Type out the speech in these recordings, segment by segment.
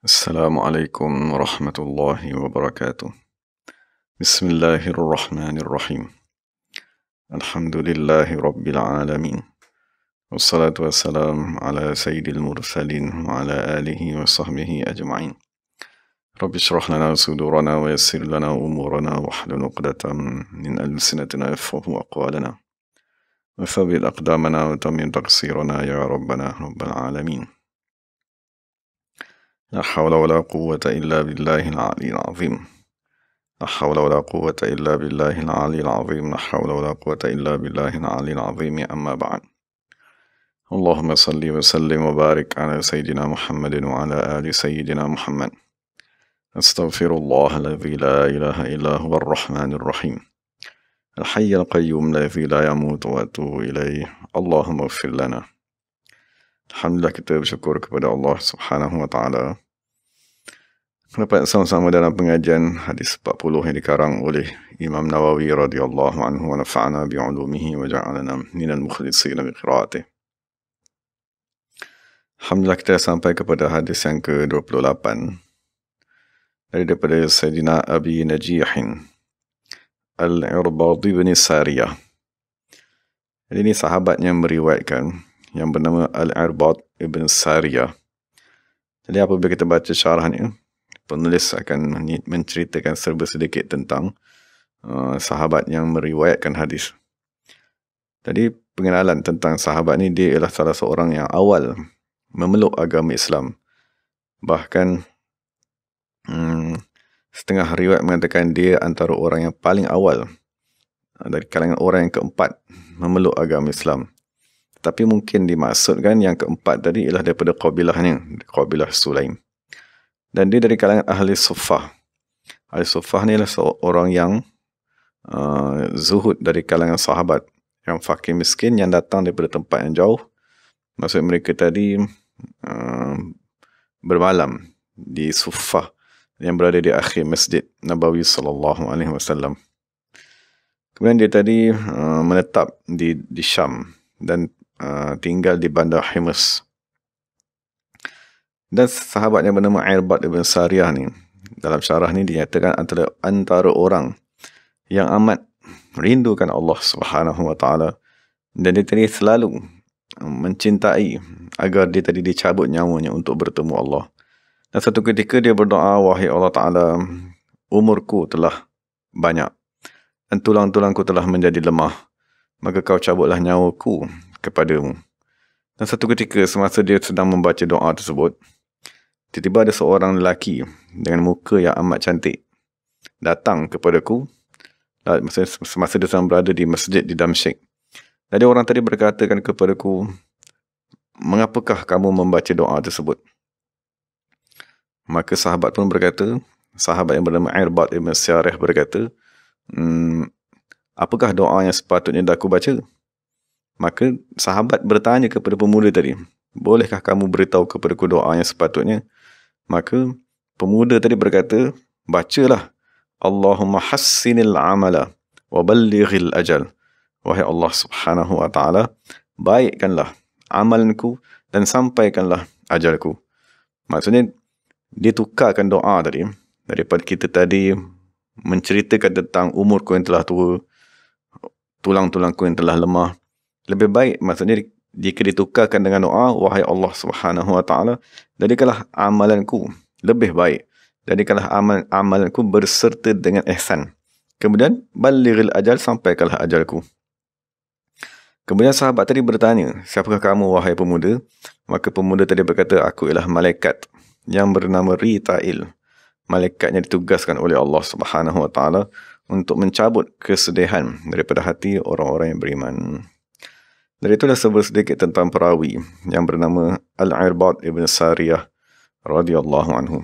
السلام عليكم ورحمة الله وبركاته. بسم الله الرحمن الرحيم. الحمد لله رب العالمين، والصلاة والسلام على سيد المرسلين وعلى آله وصحبه أجمعين. رب اشرح لنا صدورنا ويسر لنا أمورنا واحلل عقدة من ألسنتنا يفقهوا أقوالنا، وثبت أقدامنا وتمم تقصيرنا يا ربنا رب العالمين. لا حول ولا قوة إلا بالله العلي العظيم. لا حول ولا قوة إلا بالله العلي العظيم. لا حول ولا قوة إلا بالله العلي العظيم. أما بعد، اللهم صل وسلم وبارك على سيدنا محمد وعلى آل سيدنا محمد. أستغفر الله الذي لا إله إلا هو الرحمن الرحيم الحي القيوم الذي لا يموت وأتوب إليه. اللهم اغفر لنا. Alhamdulillah, kita bersyukur kepada Allah Subhanahu wa Ta'ala dapat sama-sama dalam pengajian hadis 40 yang dikarang oleh Imam Nawawi radhiyallahu anhu wa nafa'ana bi'ulumihi wa ja'alana minal mukhlishina bi qiraatih. Alhamdulillah, kita sampai kepada hadis yang ke-28 daripada Sayyidina Abi Najihin Al-Irbad bin Sariyah. Jadi ini sahabat yang meriwayatkan, yang bernama Al-Irbad bin Sariyah. Jadi apabila kita baca syarahnya, penulis akan menceritakan serba sedikit tentang sahabat yang meriwayatkan hadis. Jadi pengenalan tentang sahabat ni, dia ialah salah seorang yang awal memeluk agama Islam. Bahkan setengah riwayat mengatakan dia antara orang yang paling awal dari kalangan orang yang keempat memeluk agama Islam. Tapi mungkin dimaksudkan yang keempat tadi ialah daripada qabilahnya, qabilah Sulaim. Dan dia dari kalangan ahli suffah. Ahli suffah ni adalah seorang yang zuhud dari kalangan sahabat, yang fakir miskin, yang datang daripada tempat yang jauh. Maksud mereka tadi bermalam di suffah yang berada di akhir masjid Nabawi sallallahu alaihi wasallam. Kemudian dia tadi menetap di Syam dan tinggal di bandar Himus. Dan sahabat yang bernama Irbad bin Sariyah ni, dalam syarah ni dinyatakan antara orang yang amat merindukan Allah Subhanahu wa Ta'ala, dan dia tadi selalu mencintai agar dia tadi dicabut nyawanya untuk bertemu Allah. Dan satu ketika dia berdoa, wahai Allah Ta'ala, umurku telah banyak dan tulang-tulangku telah menjadi lemah, maka kau cabutlah nyawaku kepadamu. Dan satu ketika semasa dia sedang membaca doa tersebut, tiba-tiba ada seorang lelaki dengan muka yang amat cantik datang kepadaku semasa dia sedang berada di masjid di Damsyik. Jadi orang tadi berkatakan kepadaku, mengapakah kamu membaca doa tersebut? Maka sahabat pun berkata, sahabat yang bernama Irbad bin Sariyah berkata, apakah doa yang sepatutnya aku baca? Maka sahabat bertanya kepada pemuda tadi, bolehkah kamu beritahu kepadaku doa yang sepatutnya? Maka pemuda tadi berkata, bacalah, Allahumma hassinil amala wa ballighil ajal. Wahai Allah Subhanahu wa Ta'ala, baikkanlah amalanku dan sampaikanlah ajalku. Maksudnya, dia tukarkan doa tadi, daripada kita tadi menceritakan tentang umurku yang telah tua, tulang-tulangku yang telah lemah. Lebih baik, maksudnya, jika ditukarkan dengan doa, wahai Allah Subhanahu wa Ta'ala, jadikanlah amalanku lebih baik. Jadikanlah amalanku berserta dengan ihsan. Kemudian, balighil ajal, sampaikanlah ajalku. Kemudian sahabat tadi bertanya, siapakah kamu wahai pemuda? Maka pemuda tadi berkata, aku ialah malaikat yang bernama Rita'il. Malaikatnya ditugaskan oleh Allah Subhanahu wa Ta'ala untuk mencabut kesedihan daripada hati orang-orang yang beriman. Dari itulah sedikit tentang perawi yang bernama Al-Irbad bin Sariyah radhiyallahu anhu.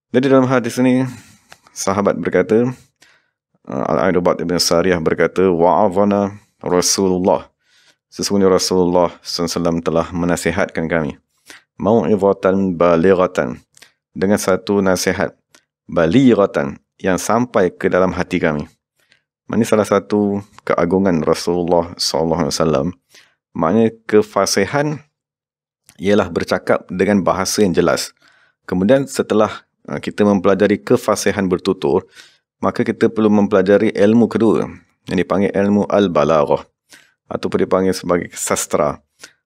Jadi dalam hadis ini, sahabat berkata, Al-Irbad bin Sariyah berkata, wa'adhana Rasulullah, sesungguhnya Rasulullah SAW telah menasihatkan kami, mau'izatan balighatan, dengan satu nasihat balighatan yang sampai ke dalam hati kami. Ini salah satu keagungan Rasulullah SAW. Maknanya kefasihan ialah bercakap dengan bahasa yang jelas. Kemudian setelah kita mempelajari kefasihan bertutur, maka kita perlu mempelajari ilmu kedua yang dipanggil ilmu al-balaghah ataupun dipanggil sebagai sastra.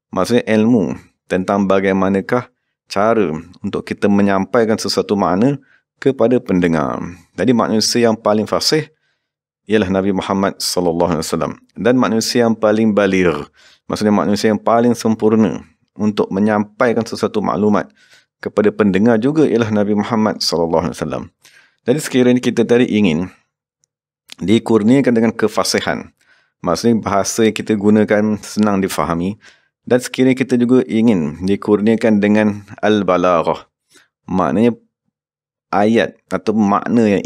Maksudnya ilmu tentang bagaimanakah cara untuk kita menyampaikan sesuatu makna kepada pendengar. Jadi manusia yang paling fasih ialah Nabi Muhammad sallallahu alaihi wasallam, dan manusia yang paling baligh, maksudnya manusia yang paling sempurna untuk menyampaikan sesuatu maklumat kepada pendengar juga ialah Nabi Muhammad sallallahu alaihi wasallam. Jadi sekiranya kita tadi ingin dikurniakan dengan kefasihan, maksudnya bahasa yang kita gunakan senang difahami, dan sekiranya kita juga ingin dikurniakan dengan al-balaghah, maknanya ayat atau makna yang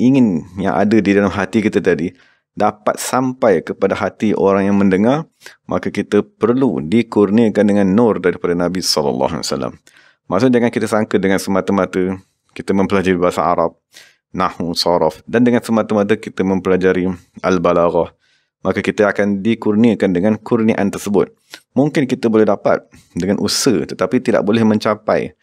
ada di dalam hati kita tadi dapat sampai kepada hati orang yang mendengar, maka kita perlu dikurniakan dengan nur daripada Nabi sallallahu alaihi wasallam. Maksudnya jangan kita sangka dengan semata-mata kita mempelajari bahasa Arab, nahwu, saraf, dan dengan semata-mata kita mempelajari al-balaghah, maka kita akan dikurniakan dengan kurniaan tersebut. Mungkin kita boleh dapat dengan usaha, tetapi tidak boleh mencapai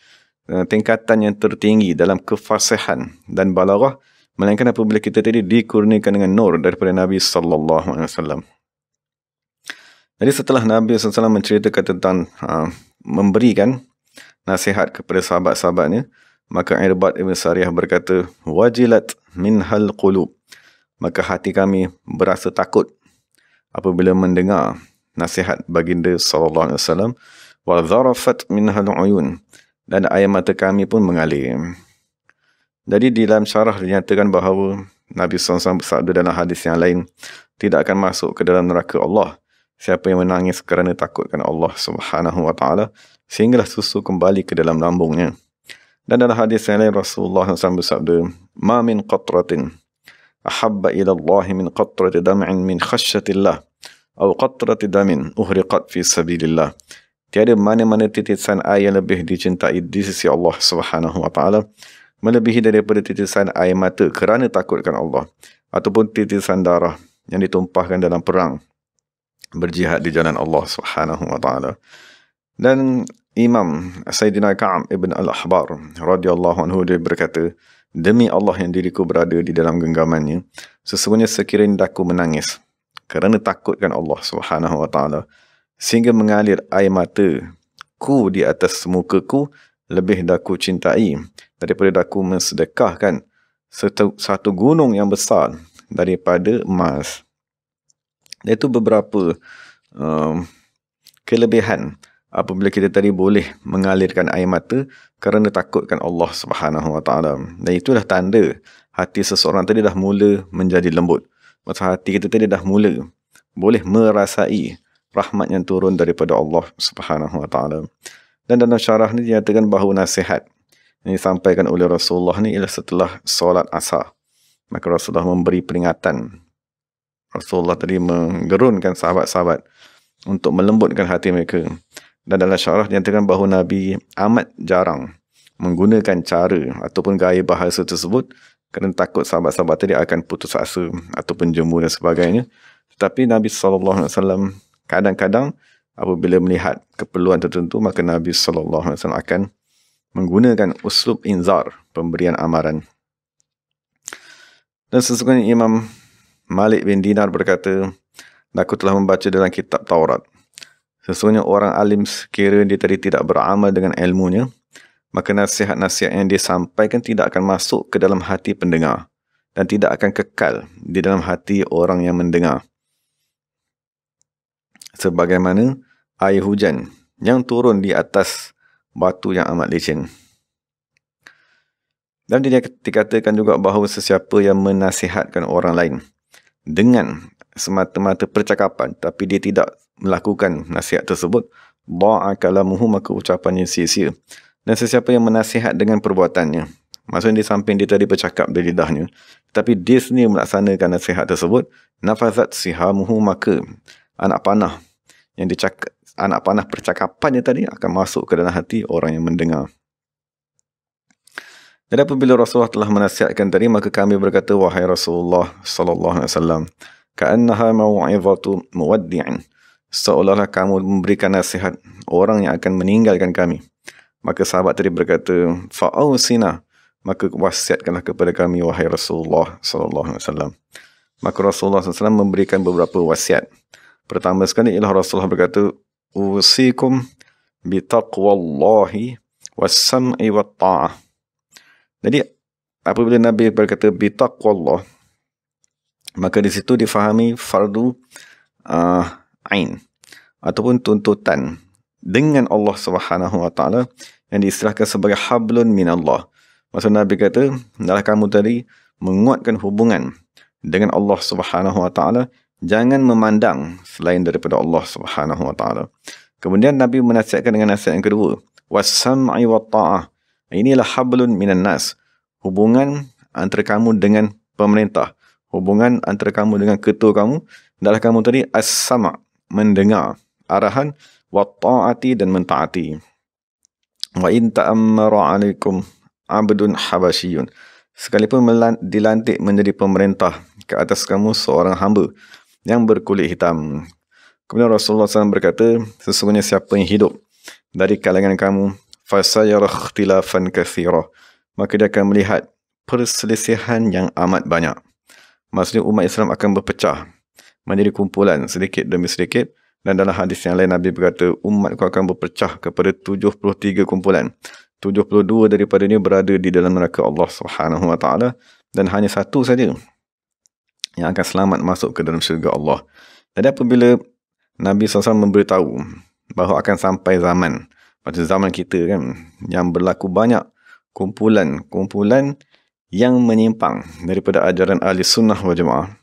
tingkatan yang tertinggi dalam kefasihan dan balaghah, melainkan apabila kita tadi dikurniakan dengan nur daripada Nabi sallallahu alaihi wasallam. Jadi setelah Nabi sallallahu alaihi wasallam menceritakan tentang memberikan nasihat kepada sahabat-sahabatnya, maka Irbad ibn Sariyah berkata, wajilat minhal qulub, maka hati kami berasa takut apabila mendengar nasihat baginda sallallahu alaihi wasallam, wa dharafat minhal uyun, dan air mata kami pun mengalir. Jadi di dalam syarah dinyatakan bahawa Nabi SAW bersabda dalam hadis yang lain, tidak akan masuk ke dalam neraka Allah siapa yang menangis kerana takutkan Allah Subhanahu wa taala sehinggalah susu kembali ke dalam lambungnya. Dan dalam hadis yang lain Rasulullah SAW bersabda, ma min qatratin ahabba ila Allah min qatrati dam'in min khasyatillah atau qatrati damin uhriqat fi sabilillah. Tiada mana-mana titisan air yang lebih dicintai di sisi Allah Subhanahu wa taala melebihi daripada titisan air mata kerana takutkan Allah, ataupun titisan darah yang ditumpahkan dalam perang berjihad di jalan Allah Subhanahu wa taala. Dan Imam Sayyidina Ka'ab ibn al-Ahbar radhiyallahu anhu dia berkata, demi Allah yang diriku berada di dalam genggamannya, sesungguhnya sekiranya daku menangis kerana takutkan Allah Subhanahu wa taala sehingga mengalir air mataku di atas mukaku, lebih daku cintai daripada daku mensedekahkan satu gunung yang besar daripada emas. Itu beberapa kelebihan apabila kita tadi boleh mengalirkan air mata kerana takutkan Allah Subhanahu wa taala. Dan itulah tanda hati seseorang tadi dah mula menjadi lembut. Masa hati kita tadi dah mula boleh merasai rahmat yang turun daripada Allah Subhanahu wa taala. Dan dalam syarah ni dinyatakan bahawa nasihat yang disampaikan oleh Rasulullah ni ialah setelah solat asar. Maka Rasulullah memberi peringatan. Rasulullah tadi menggerunkan sahabat-sahabat untuk melembutkan hati mereka. Dan dalam syarah dinyatakan bahawa Nabi amat jarang menggunakan cara ataupun gaya bahasa tersebut kerana takut sahabat-sahabat tadi akan putus asa ataupun jemu dan sebagainya. Tetapi Nabi SAW kadang-kadang apabila melihat keperluan tertentu, maka Nabi SAW akan menggunakan uslub inzar, pemberian amaran. Dan sesungguhnya Imam Malik bin Dinar berkata, aku telah membaca dalam kitab Taurat, sesungguhnya orang alim sekiranya dia tadi tidak beramal dengan ilmunya, maka nasihat-nasihat yang dia sampaikan tidak akan masuk ke dalam hati pendengar dan tidak akan kekal di dalam hati orang yang mendengar. Sebagaimana air hujan yang turun di atas batu yang amat licin. Dan dia dikatakan juga bahawa sesiapa yang menasihatkan orang lain dengan semata-mata percakapan, tapi dia tidak melakukan nasihat tersebut, dha'a kalamuhu, maka ucapannya sia-sia. Dan sesiapa yang menasihat dengan perbuatannya, maksudnya di samping dia tadi bercakap dari lidahnya, tapi dia sendiri melaksanakan nasihat tersebut, nafazat sihamuhu, maka anak panah percakapannya tadi akan masuk ke dalam hati orang yang mendengar. Jadi apabila Rasulullah telah menasihatkan tadi, maka kami berkata, wahai Rasulullah sallallahu alaihi wasallam, ka'annaha mau'izatu muwaddi'in, seolah-olah kamu memberikan nasihat orang yang akan meninggalkan kami, Maka sahabat tadi berkata, fa'ausina, maka wasiatkanlah kepada kami wahai Rasulullah sallallahu alaihi wasallam. Maka Rasulullah SAW memberikan beberapa wasiat. Pertama sekali ialah Rasulullah berkata, usikum bitaqwallahi was-sam'i wat-ta'ah. Jadi apabila Nabi berkata bitaqwallah, maka di situ difahami fardu ain ataupun tuntutan dengan Allah Subhanahu wa taala yang diistilahkan sebagai hablun minallah. Maksud Nabi kata, hendaklah kamu tadi menguatkan hubungan dengan Allah Subhanahu wa taala, jangan memandang selain daripada Allah Subhanahu wa taala. Kemudian Nabi menasihatkan dengan nasihat yang kedua, was-sam'i wat-ta'ah. Inilah hablun minan nas. Hubungan antara kamu dengan pemerintah, hubungan antara kamu dengan ketua kamu, hendaklah kamu tadi as-sam', mendengar arahan, wat-ta'ati, dan mentaati. Wa in ta'ammara 'alaikum 'abdun habasyiyun. Sekalipun dilantik menjadi pemerintah ke atas kamu seorang hamba yang berkulit hitam. Kemudian Rasulullah SAW berkata, sesungguhnya siapa yang hidup dari kalangan kamu, fasayara ikhtilafan katsira, maka dia akan melihat perselisihan yang amat banyak. Maksudnya umat Islam akan berpecah menjadi kumpulan sedikit demi sedikit. Dan dalam hadis yang lain Nabi berkata, umatku akan berpecah kepada 73 kumpulan. 72 daripadanya berada di dalam neraka Allah Subhanahu wa taala, dan hanya satu saja yang akan selamat masuk ke dalam syurga Allah. Jadi apabila Nabi SAW memberitahu bahawa akan sampai zaman, macam zaman kita kan, yang berlaku banyak kumpulan yang menyimpang daripada ajaran ahli sunnah wal jamaah,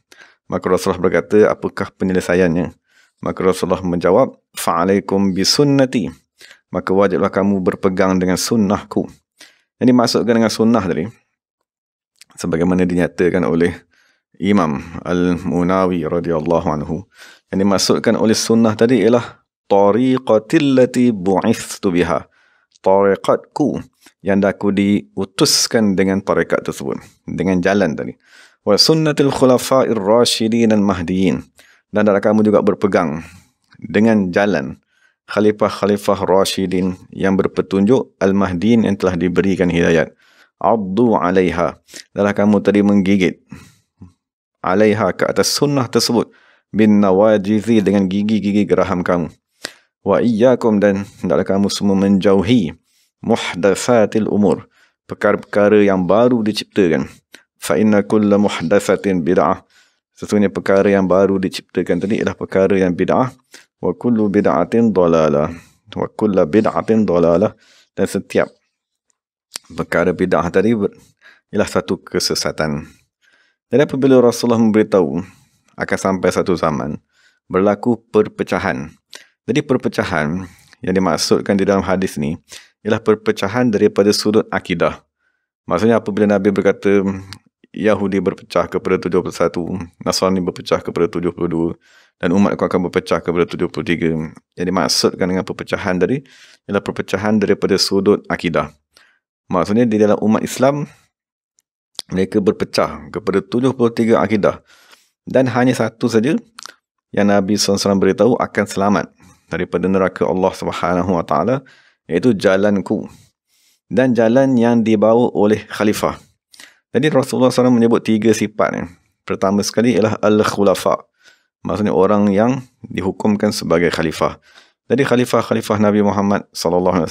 maka Rasulullah berkata, apakah penyelesaiannya? Maka Rasulullah menjawab, fa'alaikum bisunnati, maka wajiblah kamu berpegang dengan sunnahku. Yang dimaksudkan dengan sunnah tadi, sebagaimana dinyatakan oleh Imam Al-Munawi radhiyallahu anhu, yang dimaksudkan oleh sunnah tadi ialah tariqatil lati bu'ithtu biha, tariqatku yang aku diutuskan dengan tariqat tersebut, dengan jalan tadi. Wa sunnatil khulafa'ir rasyidin al-mahdiyin, dan hendaklah kamu juga berpegang dengan jalan khalifah-khalifah rasyidin yang berpetunjuk, al-mahdiin yang telah diberikan hidayat. Addu 'alaiha, hendaklah kamu tadi menggigit 'alaiha, ke atas sunnah tersebut, bin nawajizi, dengan gigi-gigi geraham kamu. Wa iyyakum, dan hendaklah kamu semua menjauhi muhdatsatil umur, perkara-perkara yang baru diciptakan. Fa inna kulla muhdatsatin bid'ah, sesungguhnya perkara yang baru diciptakan tadi ialah perkara yang bid'ah. Wa kullu bid'atin dalalah, wa kullu bid'atin dalalah, dan setiap perkara bid'ah tadi ialah satu kesesatan. Jadi apabila Rasulullah memberitahu akan sampai satu zaman berlaku perpecahan. Jadi perpecahan yang dimaksudkan di dalam hadis ni ialah perpecahan daripada sudut akidah. Maksudnya apabila Nabi berkata Yahudi berpecah kepada 71, Nasrani berpecah kepada 72, dan umatku akan berpecah kepada 73. Yang dimaksudkan dengan perpecahan tadi ialah perpecahan daripada sudut akidah. Maksudnya di dalam umat Islam, mereka berpecah kepada 73 akidah, dan hanya satu saja yang Nabi SAW beritahu akan selamat daripada neraka Allah Subhanahu wa taala, iaitu jalanku, dan jalan yang dibawa oleh khalifah. Jadi Rasulullah SAW menyebut 3 sifat. Pertama sekali ialah al-khulafa, maksudnya orang yang dihukumkan sebagai khalifah. Jadi khalifah-khalifah Nabi Muhammad SAW,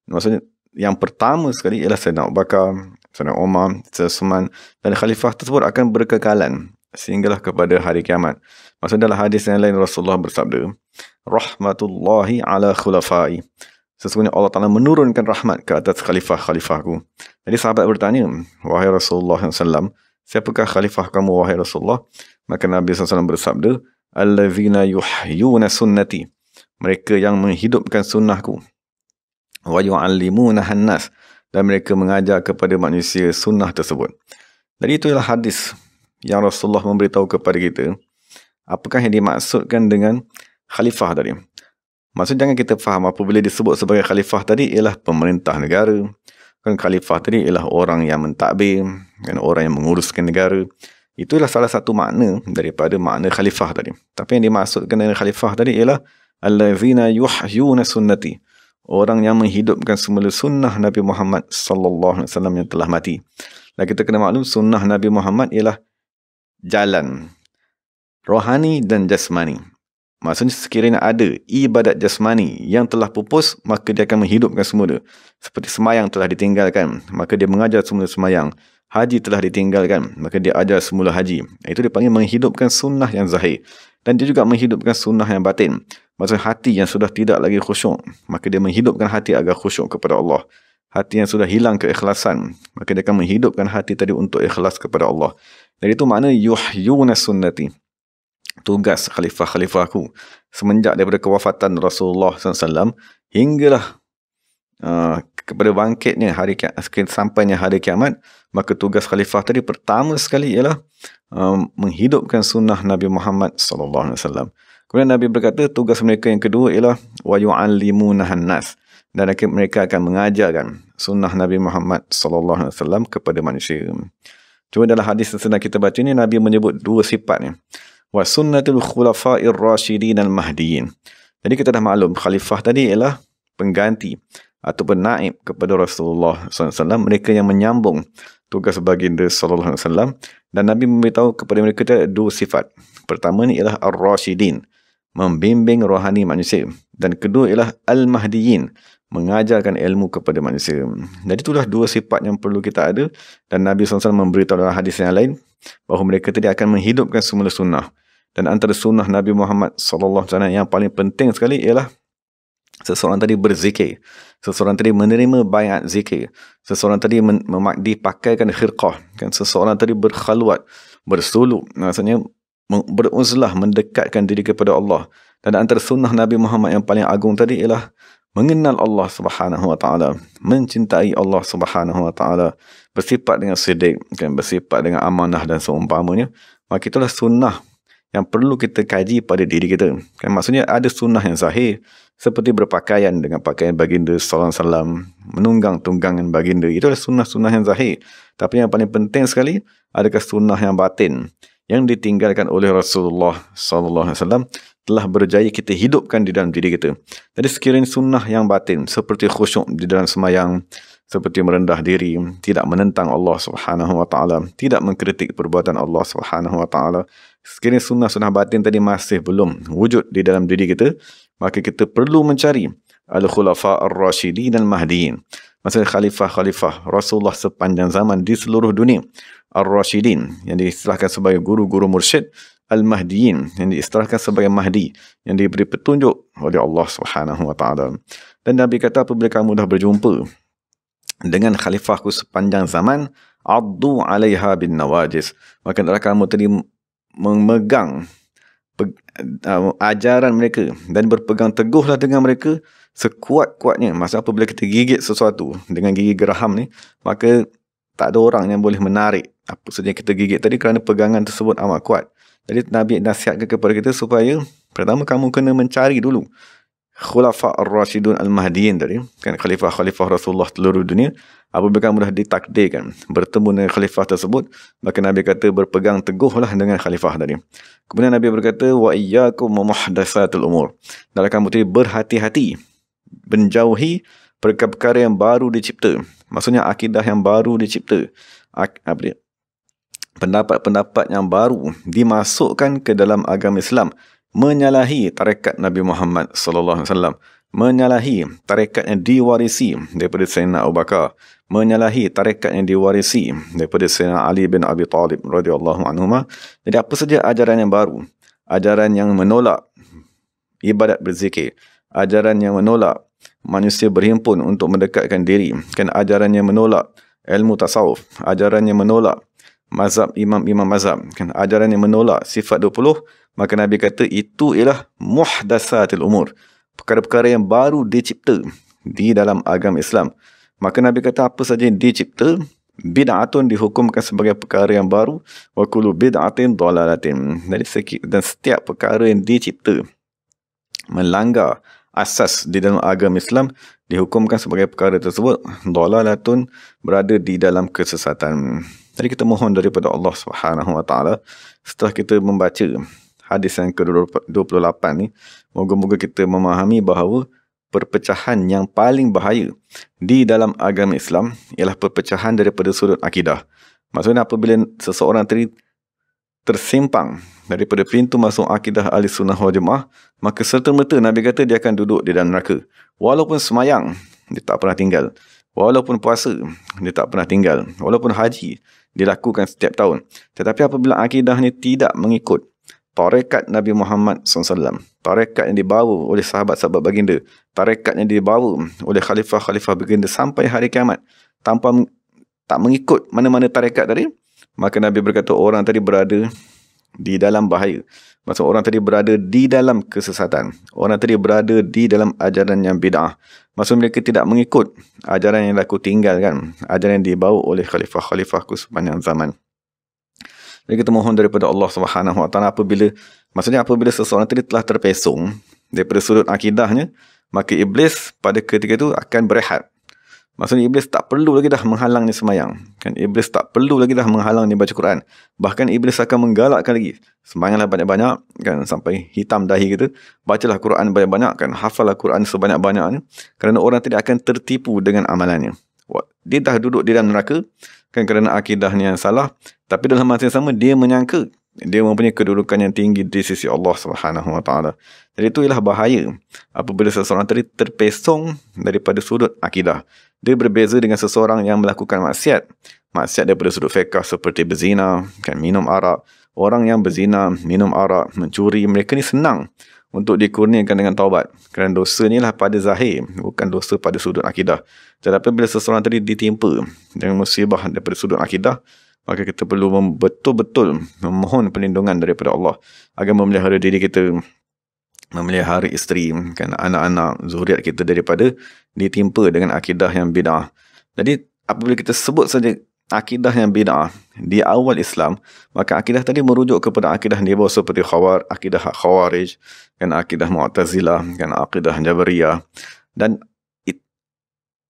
maksudnya yang pertama sekali ialah Sayyidina Abu Bakar, Sayyidina Umar, Sayyidina Uthman, dan khalifah tersebut akan berkekalan sehinggalah kepada hari kiamat. Maksudnya dalam hadis yang lain Rasulullah bersabda, rahmatullahi ala khulafai, sesungguhnya Allah Ta'ala menurunkan rahmat ke atas khalifah-khalifahku. Jadi sahabat bertanya, wahai Rasulullah SAW, siapakah khalifah kamu wahai Rasulullah? Maka Nabi SAW bersabda, allazina yuhyuna sunnati, mereka yang menghidupkan sunnahku, wa yu'allimunahan nas, dan mereka mengajar kepada manusia sunnah tersebut. Jadi itulah hadis yang Rasulullah memberitahu kepada kita apakah yang dimaksudkan dengan khalifah tadi. Maksud jangan kita faham apabila disebut sebagai khalifah tadi ialah pemerintah negara. Kan khalifah tadi ialah orang yang mentadbir, kan, orang yang menguruskan negara. Itulah salah satu makna daripada makna khalifah tadi. Tapi yang dimaksudkan dengan khalifah tadi ialah allazina yuhyuna sunnati, orang yang menghidupkan semula sunnah Nabi Muhammad sallallahu alaihi wasallam yang telah mati. Dan kita kena maklum sunnah Nabi Muhammad ialah jalan rohani dan jasmani. Maksudnya sekiranya ada ibadat jasmani yang telah pupus, maka dia akan menghidupkan semula. Seperti semayang telah ditinggalkan, maka dia mengajar semula semayang. Haji telah ditinggalkan, maka dia ajar semula haji. Itu dipanggil menghidupkan sunnah yang zahir. Dan dia juga menghidupkan sunnah yang batin. Maksudnya hati yang sudah tidak lagi khusyuk, maka dia menghidupkan hati agar khusyuk kepada Allah. Hati yang sudah hilang keikhlasan, maka dia akan menghidupkan hati tadi untuk ikhlas kepada Allah. Dan itu makna yuhyuna sunnati. Tugas khalifah-khalifahku semenjak daripada kewafatan Rasulullah SAW hinggalah kepada bangkitnya sampainya hari kiamat, maka tugas khalifah tadi pertama sekali ialah menghidupkan sunnah Nabi Muhammad SAW. Kemudian Nabi berkata tugas mereka yang kedua ialah wa yu'allimunahan nas, dan mereka akan mengajarkan sunnah Nabi Muhammad SAW kepada manusia. Cuma dalam hadis yang sedang kita baca ni, Nabi menyebut dua sifat ni. Wa sunnatul khulafa'ir rasyidin al-mahdiyin. Jadi kita dah maklum khalifah tadi ialah pengganti ataupun naib kepada Rasulullah SAW, mereka yang menyambung tugas baginda sallallahu alaihi wasallam. Dan Nabi memberitahu kepada mereka ada dua sifat. Pertama ni ialah ar-rasyidin, membimbing rohani manusia, dan kedua ialah al-mahdiyin, mengajarkan ilmu kepada manusia. Jadi itulah dua sifat yang perlu kita ada, dan Nabi SAW memberitahu dalam hadis yang lain bahawa mereka tadi akan menghidupkan semula sunnah. Dan antara sunnah Nabi Muhammad SAW yang paling penting sekali ialah seseorang tadi berzikir, seseorang tadi menerima baiat zikir, seseorang tadi dipakaikan khirqah, kan, seseorang tadi berkhalwat, bersuluk, maksudnya beruzlah, mendekatkan diri kepada Allah. Dan antara sunnah Nabi Muhammad yang paling agung tadi ialah mengenal Allah Subhanahu wa taala, mencintai Allah Subhanahu wa taala, bersifat dengan siddiq, kan, bersifat dengan amanah dan seumpamanya. Maka itulah sunnah yang perlu kita kaji pada diri kita. Kan, maksudnya ada sunnah yang zahir seperti berpakaian dengan pakaian baginda sallallahu alaihi wasallam, menunggang tunggangan baginda. Itu adalah sunnah-sunnah yang zahir. Tapi yang paling penting sekali adakah sunnah yang batin yang ditinggalkan oleh Rasulullah sallallahu alaihi wasallam telah berjaya kita hidupkan di dalam diri kita. Jadi sekiranya sunnah yang batin seperti khusyuk di dalam semayang, seperti merendah diri, tidak menentang Allah Subhanahu wa taala, tidak mengkritik perbuatan Allah Subhanahu wa taala, sekiranya sunnah batin tadi masih belum wujud di dalam diri kita, maka kita perlu mencari al-khulafa ar-rasyidin al-mahdiyin. Maksudnya khalifah-khalifah Rasulullah sepanjang zaman di seluruh dunia. Ar-rasyidin yang diistilahkan sebagai guru-guru mursyid, al-mahdiyin yang diistilahkan sebagai mahdi, yang diberi petunjuk oleh Allah Subhanahu wa taala. Dan Nabi kata apabila kamu dah berjumpa dengan khalifahku sepanjang zaman, addu 'alaiha bin nawajis, maka hendaklah kamu tadi memegang ajaran mereka dan berpegang teguhlah dengan mereka sekuat-kuatnya. Maksudnya apabila kita gigit sesuatu dengan gigi geraham ni, maka tak ada orang yang boleh menarik apa saja kita gigit tadi kerana pegangan tersebut amat kuat. Jadi Nabi nasihatkan kepada kita supaya pertama kamu kena mencari dulu khulafa ar-rasyidun al-mahdiyin tadi, kan, khalifah-khalifah Rasulullah seluruh dunia. Apabila kamu dah ditakdirkan bertemu dengan khalifah tersebut, maka Nabi kata berpegang teguhlah dengan khalifah tadi. Kemudian Nabi berkata wa iyyakum muhdatsatul umur, dan kamu tadi berhati-hati menjauhi perkara-perkara yang baru dicipta. Maksudnya akidah yang baru dicipta, pendapat-pendapat yang baru dimasukkan ke dalam agama Islam, menyalahi tarekat Nabi Muhammad sallallahu alaihi wasallam, menyalahi tarekat yang diwarisi daripada Sayyidina Abu Bakar, menyalahi tarekat yang diwarisi daripada Sayyidina Ali bin Abi Talib radhiyallahu anhuma. Jadi apa saja ajaran yang baru, ajaran yang menolak ibadat berzikir, ajaran yang menolak manusia berhimpun untuk mendekatkan diri, kan, ajaran yang menolak ilmu tasawuf, ajaran yang menolak mazhab imam-imam mazhab, kan, ajaran yang menolak sifat 20, maka Nabi kata itu ialah muhdatsatul umur, perkara-perkara yang baru dicipta di dalam agama Islam. Maka Nabi kata apa saja yang dicipta, bid'atun dihukumkan sebagai perkara yang baru, wa kullu bid'atin dhalalatin. Dan setiap perkara yang dicipta melanggar asas di dalam agama Islam dihukumkan sebagai perkara tersebut dhalalatun, berada di dalam kesesatan. Jadi kita mohon daripada Allah Subhanahu wa taala setelah kita membaca hadis yang ke-28 ni, moga-moga kita memahami bahawa perpecahan yang paling bahaya di dalam agama Islam ialah perpecahan daripada sudut akidah. Maksudnya apabila seseorang tadi tersimpang daripada pintu masuk akidah ahli sunnah wal jemaah, maka serta-merta Nabi kata dia akan duduk di dalam neraka. Walaupun semayang, dia tak pernah tinggal. Walaupun puasa, dia tak pernah tinggal. Walaupun haji, dilakukan setiap tahun. Tetapi apabila akidahnya tidak mengikut tarekat Nabi Muhammad SAW, tarekat yang dibawa oleh sahabat-sahabat baginda, tarekat yang dibawa oleh khalifah-khalifah baginda sampai hari kiamat, tanpa tak mengikut mana-mana tarekat tadi, maka Nabi berkata orang tadi berada di dalam bahaya. Maksud orang tadi berada di dalam kesesatan. Orang tadi berada di dalam ajaran yang bid'ah. Maksud mereka tidak mengikut ajaran yang aku tinggalkan, ajaran yang dibawa oleh khalifah-khalifahku sepanjang zaman. Jadi kita mohon daripada Allah Subhanahu Wa Taala apabila seseorang tadi telah terpesong daripada sudut akidahnya, maka iblis pada ketika itu akan berehat. Maksudnya iblis tak perlu lagi dah menghalang ni semayang. Kan iblis tak perlu lagi dah menghalang ni baca Quran. Bahkan iblis akan menggalakkan lagi. Semayanglah banyak-banyak kan sampai hitam dahi kita. Bacalah Quran banyak-banyak kan. Hafallah Quran sebanyak-banyaknya. Kerana orang tidak akan tertipu dengan amalannya. Dia dah duduk di dalam neraka kan kerana akidahnya yang salah. Tapi dalam masa yang sama dia menyangka dia mempunyai kedudukan yang tinggi di sisi Allah Subhanahu Wa Taala. Jadi itu ialah bahaya apabila seseorang tadi terpesong daripada sudut akidah. Dia berbeza dengan seseorang yang melakukan maksiat. Maksiat daripada sudut fiqh seperti berzina, kan, minum arak. Orang yang berzina, minum arak, mencuri, mereka ni senang untuk dikurniakan dengan taubat. Kerana dosa ni lah pada zahir, bukan dosa pada sudut akidah. Tetapi bila seseorang tadi ditimpa dengan musibah daripada sudut akidah, maka kita perlu betul-betul memohon perlindungan daripada Allah agar memelihara diri kita, memelihara isteri, kan, anak-anak, zuriat kita daripada ditimpa dengan akidah yang bid'ah. Jadi apabila kita sebut saja akidah yang bid'ah di awal Islam, maka akidah tadi merujuk kepada akidah di bawah seperti akidah Khawarij, kan, akidah Mu'tazilah, kan, akidah Jabariyah. Dan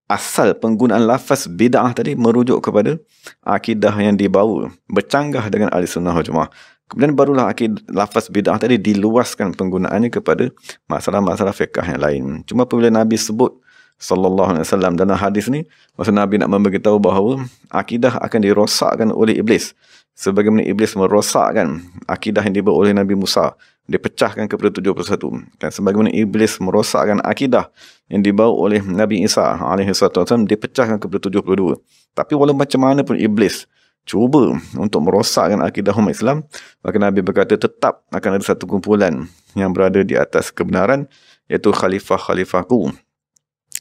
asal penggunaan lafaz bid'ah tadi merujuk kepada akidah yang dibawa bercanggah dengan ahli sunnah wal jemaah. Kemudian barulah lafaz bid'ah tadi diluaskan penggunaannya kepada masalah-masalah fiqh yang lain. Cuma apabila Nabi sebut sallallahu alaihi wasallam dalam hadis ni, maksud Nabi nak memberitahu bahawa akidah akan dirosakkan oleh iblis. Sebagaimana iblis merosakkan akidah yang dibawa oleh Nabi Musa, dipecahkan kepada 71. Dan sebagaimana iblis merosakkan akidah yang dibawa oleh Nabi Isa alaihi wasallam, dipecahkan kepada 72. Tapi walau macam mana pun iblis cuba untuk merosakkan akidah umat Islam, maka Nabi berkata tetap akan ada satu kumpulan yang berada di atas kebenaran, iaitu khalifah-khalifahku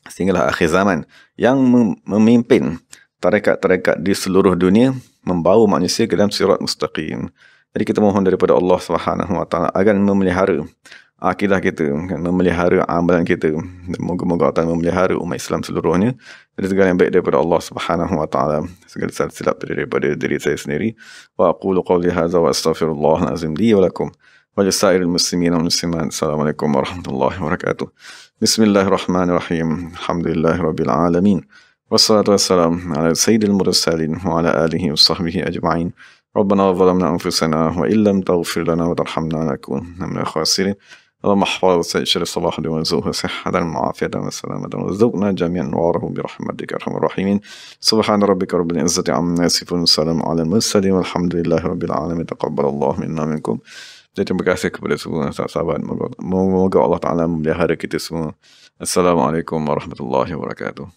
sehinggalah akhir zaman, yang memimpin tarekat-tarekat di seluruh dunia, membawa manusia ke dalam sirat mustaqim. Jadi kita mohon daripada Allah Subhanahu Wa Taala agar memelihara akidah kita, memelihara amalan kita. Moga-moga Allah memelihara umat Islam seluruhnya dari segala yang baik daripada Allah Subhanahu Wa Taala, segala silap daripada diri saya sendiri. Wa aqulu qawli hadza wa astaghfirullahal azim li wa lakum wa lisairil muslimin wal muslimat. Assalamualaikum warahmatullahi wabarakatuh. Bismillahirrahmanirrahim. Alhamdulillahirabbil alamin. Wassalatu wassalamu ala sayyidil mursalin wa ala alihi wa sahbihi ajma'in. ربنا ظلمنا أنفسنا وإن لم تغفر لنا وترحمنا لنكونن من الخاسرين. اللهم احفظ سائر الصلاح وزوه صحة وعافية وسلامة وارزقنا جميعا نوره برحمتك أرحم الراحمين. سبحان ربك رب العزة عما يصفون وسلام على المرسلين والحمد لله رب العالمين. تقبل الله منا منكم. Jadi terima kasih kepada semua sahabat. Moga Allah Ta'ala memelihara kita semua. Assalamualaikum warahmatullahi wabarakatuh.